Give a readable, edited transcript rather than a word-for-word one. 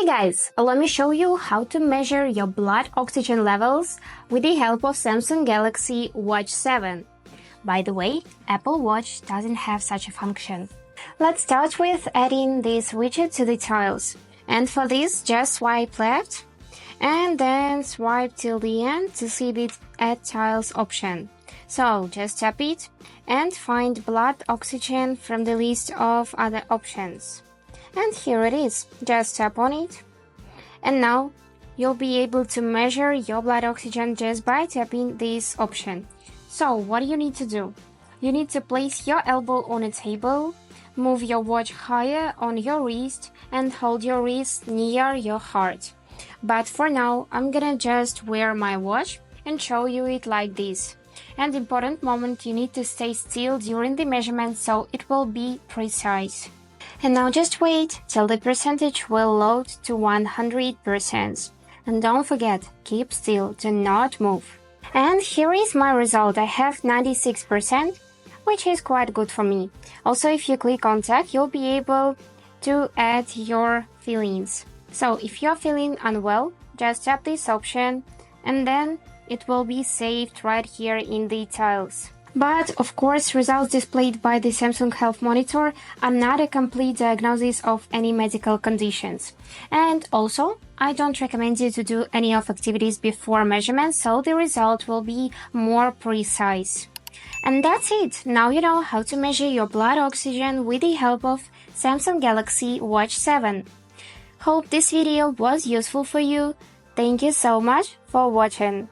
Hey guys, let me show you how to measure your blood oxygen levels with the help of Samsung Galaxy Watch 7. By the way, Apple Watch doesn't have such a function. Let's start with adding this widget to the tiles. And for this, just swipe left and then swipe till the end to see the Add Tiles option. So just tap it and find blood oxygen from the list of other options. And here it is, just tap on it. And now you'll be able to measure your blood oxygen just by tapping this option. So what do you need to do? You need to place your elbow on a table, move your watch higher on your wrist and hold your wrist near your heart. But for now, I'm gonna just wear my watch and show you it like this. And important moment, you need to stay still during the measurement so it will be precise. And now just wait till the percentage will load to 100%. And don't forget, keep still, do not move. And here is my result. I have 96%, which is quite good for me. Also, if you click on tag, you'll be able to add your feelings. So if you're feeling unwell, just tap this option and then it will be saved right here in the tiles. But, of course, results displayed by the Samsung Health Monitor are not a complete diagnosis of any medical conditions. And also, I don't recommend you to do any of activities before measurement, so the result will be more precise. And that's it! Now you know how to measure your blood oxygen with the help of Samsung Galaxy Watch 7. Hope this video was useful for you. Thank you so much for watching.